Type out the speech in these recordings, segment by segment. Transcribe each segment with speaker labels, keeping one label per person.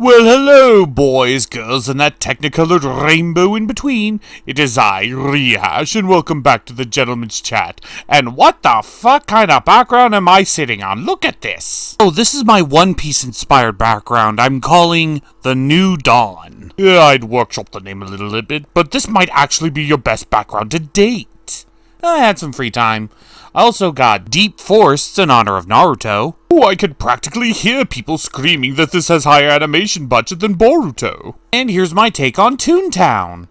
Speaker 1: Well, hello, boys, girls, and that technicolored rainbow in between. It is I, Rehash, and welcome back to the Gentleman's Chat. And what the fuck kind of background am I sitting on? Look at this. Oh, this is my One Piece inspired background. I'm calling The New Dawn. Yeah, I'd workshop the name a little bit, but this might actually be your best background to date. I had some free time. I also got Deep Forests in honor of Naruto. Oh, I could practically hear people screaming that this has higher animation budget than Boruto. And here's my take on Toontown.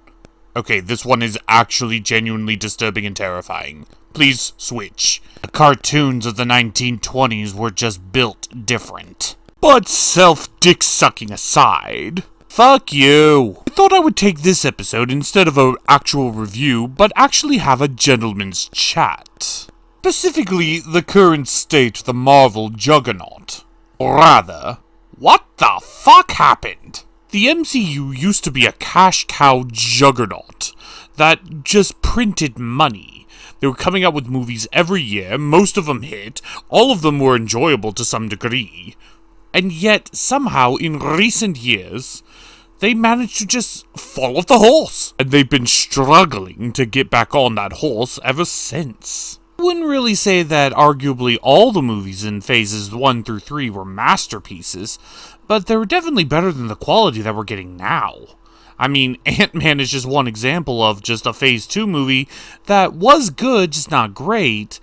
Speaker 1: Okay, this one is actually genuinely disturbing and terrifying. Please switch. The cartoons of the 1920s were just built different. But self-dick sucking aside, fuck you. I thought I would take this episode instead of an actual review, but actually have a gentleman's chat. Specifically, the current state of the Marvel juggernaut. Or rather, what the fuck happened? The MCU used to be a cash cow juggernaut that just printed money. They were coming out with movies every year, most of them hit, all of them were enjoyable to some degree. And yet, somehow, in recent years, they managed to just fall off the horse. And they've been struggling to get back on that horse ever since. I wouldn't really say that arguably all the movies in phases 1 through 3 were masterpieces, but they were definitely better than the quality that we're getting now. I mean, Ant-Man is just one example of just a phase 2 movie that was good, just not great,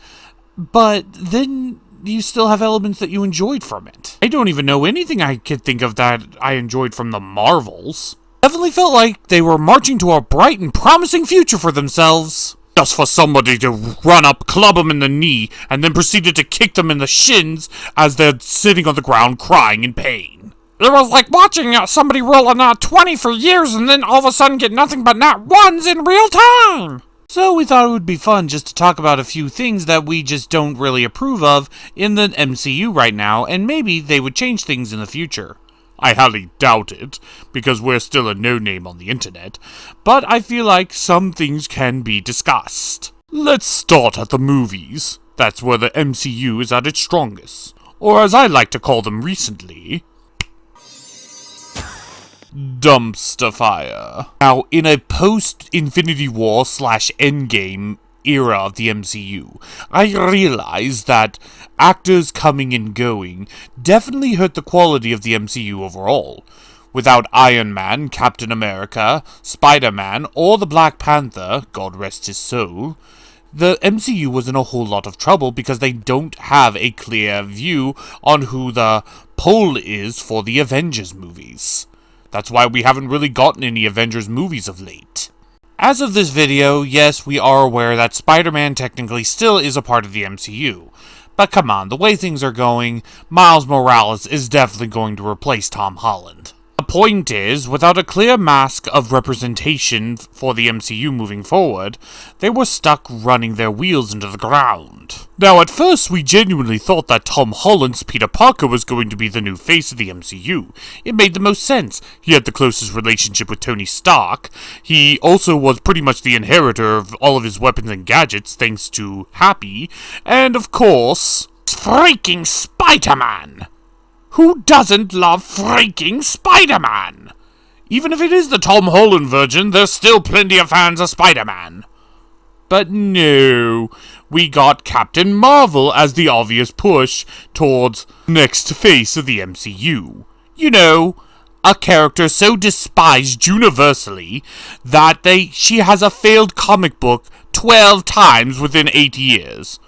Speaker 1: but then you still have elements that you enjoyed from it. I don't even know anything I could think of that I enjoyed from the Marvels. Definitely felt like they were marching to a bright and promising future for themselves. Just for somebody to run up, club them in the knee, and then proceeded to kick them in the shins as they're sitting on the ground crying in pain. It was like watching somebody roll a nat 20 for years and then all of a sudden get nothing but nat 1s in real time! So we thought it would be fun just to talk about a few things that we just don't really approve of in the MCU right now, and maybe they would change things in the future. I highly doubt it, because we're still a no-name on the internet, but I feel like some things can be discussed. Let's start at the movies. That's where the MCU is at its strongest. Or as I like to call them recently, dumpster fire. Now, in a post-Infinity War / Endgame era of the MCU, I realize that actors coming and going definitely hurt the quality of the MCU overall. Without Iron Man, Captain America, Spider-Man, or the Black Panther, God rest his soul, the MCU was in a whole lot of trouble because they don't have a clear view on who the pole is for the Avengers movies. That's why we haven't really gotten any Avengers movies of late. As of this video, yes, we are aware that Spider-Man technically still is a part of the MCU. But come on, the way things are going, Miles Morales is definitely going to replace Tom Holland. The point is, without a clear mask of representation for the MCU moving forward, they were stuck running their wheels into the ground. Now, at first, we genuinely thought that Tom Holland's Peter Parker was going to be the new face of the MCU. It made the most sense. He had the closest relationship with Tony Stark. He also was pretty much the inheritor of all of his weapons and gadgets, thanks to Happy. And, of course, freaking Spider-Man! Who doesn't love freaking Spider-Man? Even if it is the Tom Holland version, there's still plenty of fans of Spider-Man. But no, we got Captain Marvel as the obvious push towards next face of the MCU. You know, a character so despised universally that she has a failed comic book 12 times within 8 years.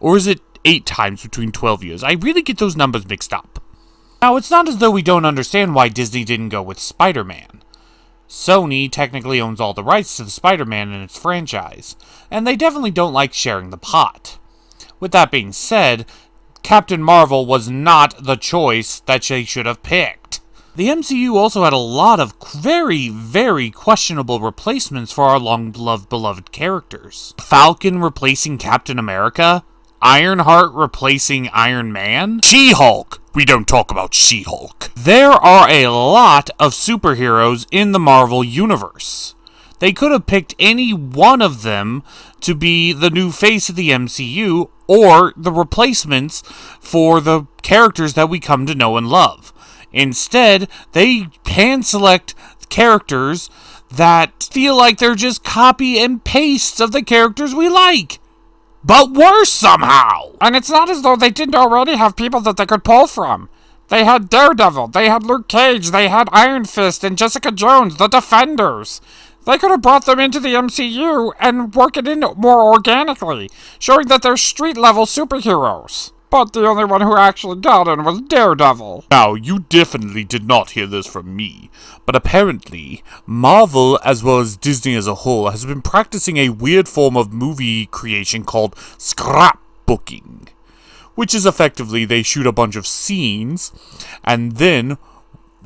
Speaker 1: Or is it 8 times between 12 years? I really get those numbers mixed up. Now, it's not as though we don't understand why Disney didn't go with Spider-Man. Sony technically owns all the rights to the Spider-Man in its franchise, and they definitely don't like sharing the pot. With that being said, Captain Marvel was not the choice that they should have picked. The MCU also had a lot of very, very questionable replacements for our long-loved beloved characters. Falcon replacing Captain America? Ironheart replacing Iron Man? She-Hulk! We don't talk about She-Hulk. There are a lot of superheroes in the Marvel Universe. They could have picked any one of them to be the new face of the MCU, or the replacements for the characters that we come to know and love. Instead, they hand-select characters that feel like they're just copy and pastes of the characters we like, but worse somehow.
Speaker 2: And it's not as though they didn't already have people that they could pull from. They had Daredevil, they had Luke Cage, they had Iron Fist and Jessica Jones, the Defenders. They could have brought them into the MCU and work it in more organically, showing that they're street-level superheroes. But the only one who actually got in was Daredevil.
Speaker 1: Now, you definitely did not hear this from me, but apparently, Marvel, as well as Disney as a whole, has been practicing a weird form of movie creation called scrapbooking, which is effectively they shoot a bunch of scenes and then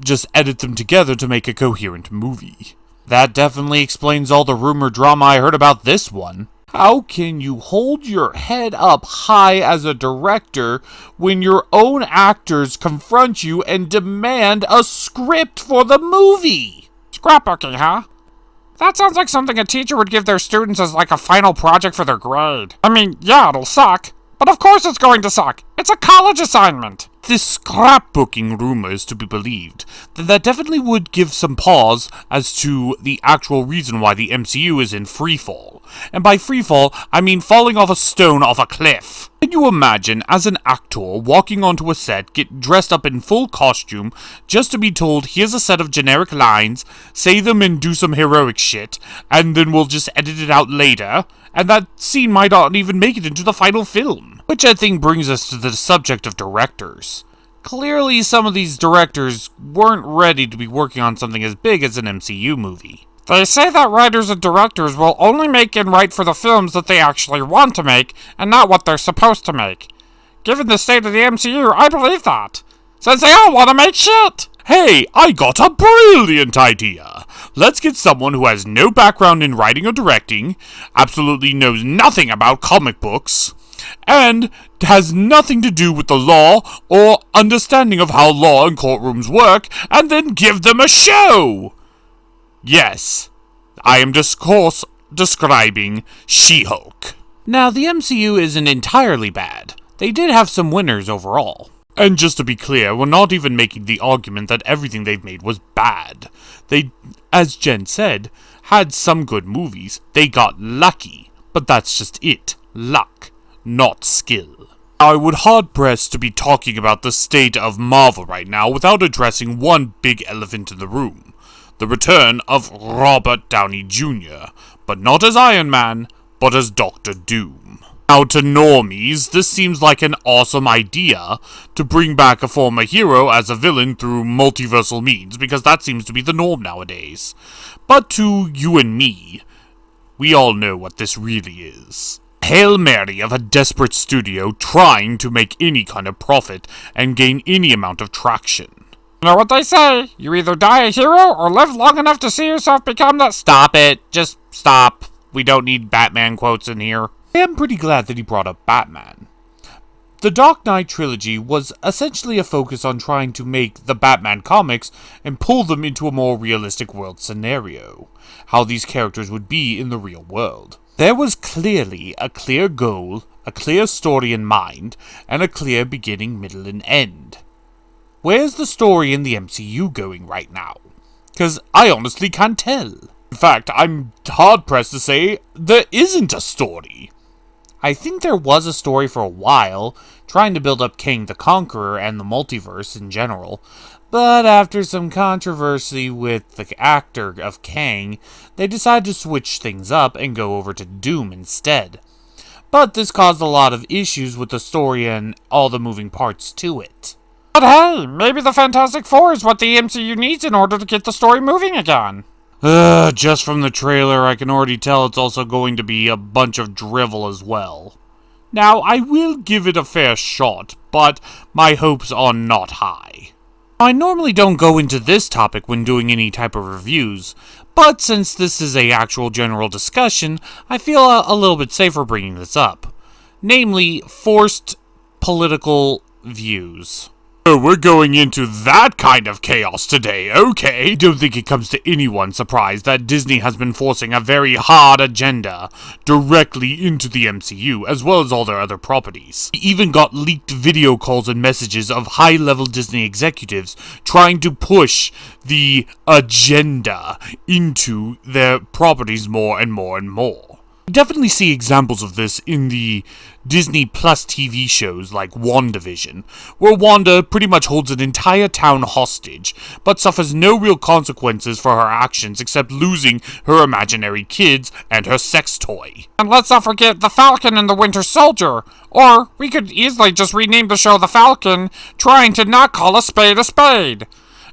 Speaker 1: just edit them together to make a coherent movie. That definitely explains all the rumor drama I heard about this one. How can you hold your head up high as a director when your own actors confront you and demand a script for the movie?
Speaker 2: Scrapbooking, huh? That sounds like something a teacher would give their students as like a final project for their grade. I mean, yeah, it'll suck. But of course it's going to suck. It's a college assignment.
Speaker 1: This scrapbooking rumor is to be believed, then that definitely would give some pause as to the actual reason why the MCU is in freefall. And by freefall, I mean falling off a stone off a cliff. Can you imagine, as an actor, walking onto a set, get dressed up in full costume, just to be told, here's a set of generic lines, say them and do some heroic shit, and then we'll just edit it out later, and that scene might not even make it into the final film. Which I think brings us to the subject of directors. Clearly, some of these directors weren't ready to be working on something as big as an MCU movie.
Speaker 2: They say that writers and directors will only make and write for the films that they actually want to make, and not what they're supposed to make. Given the state of the MCU, I believe that, since they all want to make shit!
Speaker 1: Hey, I got a brilliant idea! Let's get someone who has no background in writing or directing, absolutely knows nothing about comic books, and has nothing to do with the law or understanding of how law and courtrooms work, and then give them a show! Yes, I am describing She-Hulk. Now, the MCU isn't entirely bad. They did have some winners overall. And just to be clear, we're not even making the argument that everything they've made was bad. They, as Jen said, had some good movies. They got lucky. But that's just it. Luck, not skill. I would hard-pressed to be talking about the state of Marvel right now without addressing one big elephant in the room. The return of Robert Downey Jr., but not as Iron Man, but as Doctor Doom. Now, to normies, this seems like an awesome idea to bring back a former hero as a villain through multiversal means, because that seems to be the norm nowadays. But to you and me, we all know what this really is. Hail Mary of a desperate studio trying to make any kind of profit and gain any amount of traction.
Speaker 2: You know what they say, you either die a hero or live long enough to see yourself become the—
Speaker 1: Stop it, just stop. We don't need Batman quotes in here. I am pretty glad that he brought up Batman. The Dark Knight trilogy was essentially a focus on trying to make the Batman comics and pull them into a more realistic world scenario, how these characters would be in the real world. There was clearly a clear goal, a clear story in mind, and a clear beginning, middle, and end. Where's the story in the MCU going right now? Because I honestly can't tell. In fact, I'm hard-pressed to say there isn't a story. I think there was a story for a while, trying to build up Kang the Conqueror and the multiverse in general, but after some controversy with the actor of Kang, they decided to switch things up and go over to Doom instead. But this caused a lot of issues with the story and all the moving parts to it.
Speaker 2: But hey, maybe the Fantastic Four is what the MCU needs in order to get the story moving again.
Speaker 1: Just from the trailer, I can already tell it's also going to be a bunch of drivel as well. Now, I will give it a fair shot, but my hopes are not high. I normally don't go into this topic when doing any type of reviews, but since this is an actual general discussion, I feel a little bit safer bringing this up. Namely, forced political views. Oh, we're going into that kind of chaos today, okay? Don't think it comes to anyone's surprise that Disney has been forcing a very hard agenda directly into the MCU, as well as all their other properties. We even got leaked video calls and messages of high-level Disney executives trying to push the agenda into their properties more and more and more. We definitely see examples of this in the Disney Plus TV shows like WandaVision, where Wanda pretty much holds an entire town hostage, but suffers no real consequences for her actions except losing her imaginary kids and her sex toy.
Speaker 2: And let's not forget the Falcon and the Winter Soldier. Or we could easily just rename the show The Falcon, trying to not call a spade a spade.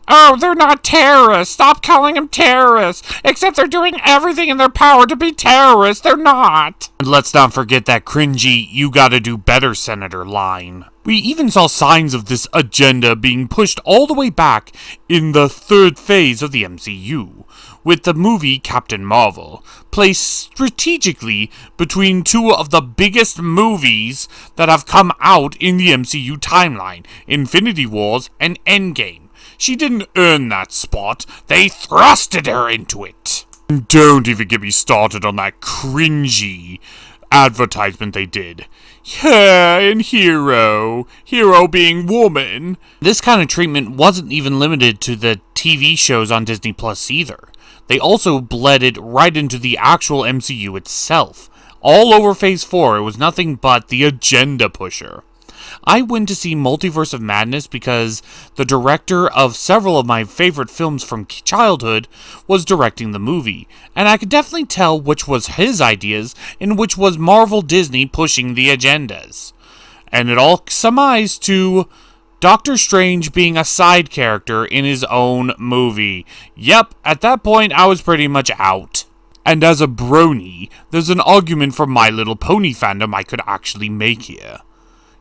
Speaker 2: Oh, they're not terrorists. Stop calling them terrorists. Except they're doing everything in their power to be terrorists. They're not.
Speaker 1: And let's not forget that cringy, "you gotta do better, Senator" line. We even saw signs of this agenda being pushed all the way back in the third phase of the MCU, with the movie Captain Marvel, placed strategically between two of the biggest movies that have come out in the MCU timeline, Infinity Wars and Endgame. She didn't earn that spot, they thrusted her into it. And don't even get me started on that cringy advertisement they did. Yeah, and Hero being woman. This kind of treatment wasn't even limited to the TV shows on Disney Plus either. They also bled it right into the actual MCU itself. All over Phase 4, it was nothing but the agenda pusher. I went to see Multiverse of Madness because the director of several of my favorite films from childhood was directing the movie, and I could definitely tell which was his ideas and which was Marvel Disney pushing the agendas. And it all surmised to Doctor Strange being a side character in his own movie. Yep, at that point I was pretty much out. And as a brony, there's an argument for My Little Pony fandom I could actually make here.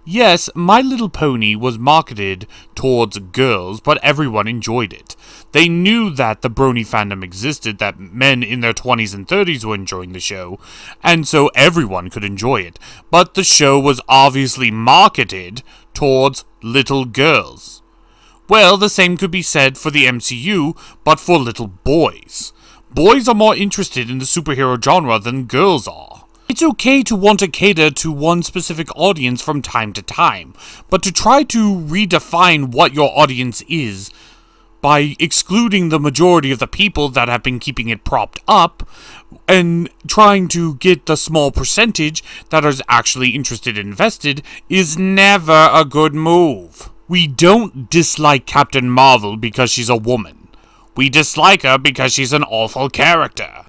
Speaker 1: Yes, My Little Pony was marketed towards girls, but everyone enjoyed it. They knew that the brony fandom existed, that men in their 20s and 30s were enjoying the show, and so everyone could enjoy it. But the show was obviously marketed towards little girls. Well, the same could be said for the MCU, but for little boys. Boys are more interested in the superhero genre than girls are. It's okay to want to cater to one specific audience from time to time, but to try to redefine what your audience is by excluding the majority of the people that have been keeping it propped up and trying to get the small percentage that is actually interested and invested is never a good move. We don't dislike Captain Marvel because she's a woman. We dislike her because she's an awful character.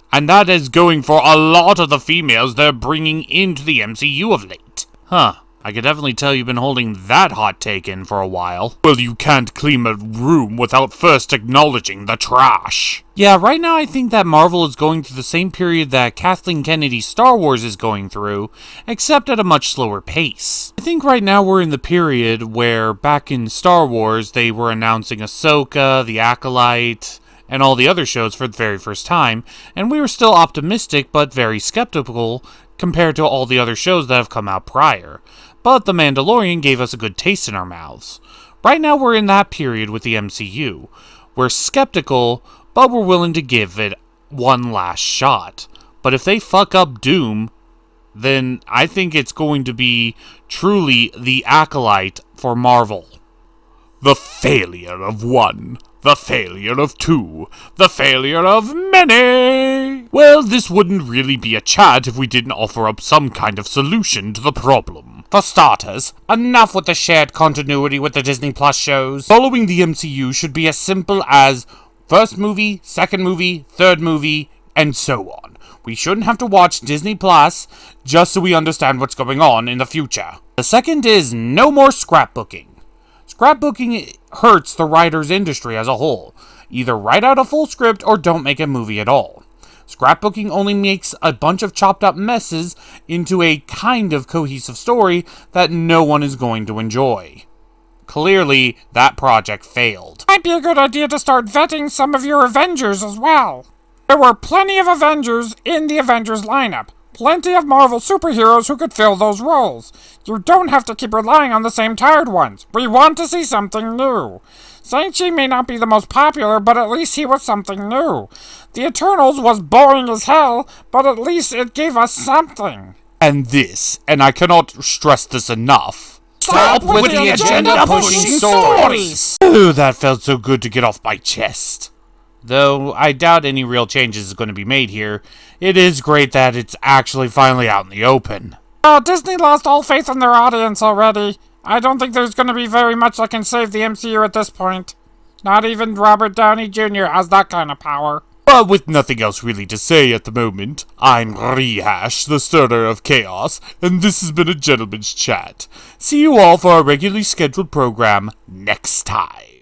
Speaker 1: And that is going for a lot of the females they're bringing into the MCU of late. Huh, I could definitely tell you've been holding that hot take in for a while. Well, you can't clean a room without first acknowledging the trash. Yeah, right now I think that Marvel is going through the same period that Kathleen Kennedy's Star Wars is going through, except at a much slower pace. I think right now we're in the period where back in Star Wars they were announcing Ahsoka, The Acolyte, and all the other shows for the very first time, and we were still optimistic but very skeptical compared to all the other shows that have come out prior. But The Mandalorian gave us a good taste in our mouths. Right now we're in that period with the MCU. We're skeptical, but we're willing to give it one last shot. But if they fuck up Doom, then I think it's going to be truly The Acolyte for Marvel. The failure of one. The failure of two. The failure of many. Well, this wouldn't really be a chat if we didn't offer up some kind of solution to the problem. For starters, enough with the shared continuity with the Disney Plus shows. Following the MCU should be as simple as first movie, second movie, third movie, and so on. We shouldn't have to watch Disney Plus just so we understand what's going on in the future. The second is no more scrapbooking. Scrapbooking hurts the writer's industry as a whole. Either write out a full script or don't make a movie at all. Scrapbooking only makes a bunch of chopped up messes into a kind of cohesive story that no one is going to enjoy. Clearly, that project failed.
Speaker 2: Might be a good idea to start vetting some of your Avengers as well. There were plenty of Avengers in the Avengers lineup. plenty of Marvel superheroes who could fill those roles. You don't have to keep relying on the same tired ones. We want to see something new. Shang-Chi may not be the most popular, but at least he was something new. The Eternals was boring as hell, but at least it gave us something.
Speaker 1: And this, and I cannot stress this enough.
Speaker 2: Stop with the agenda-pushing stories!
Speaker 1: Oh, that felt so good to get off my chest. Though I doubt any real changes is going to be made here, it is great that it's actually finally out in the open.
Speaker 2: Disney lost all faith in their audience already. I don't think there's going to be very much that can save the MCU at this point. Not even Robert Downey Jr. has that kind of power.
Speaker 1: But with nothing else really to say at the moment, I'm Rehash, the stirrer of chaos, and this has been a Gentleman's Chat. See you all for our regularly scheduled program next time.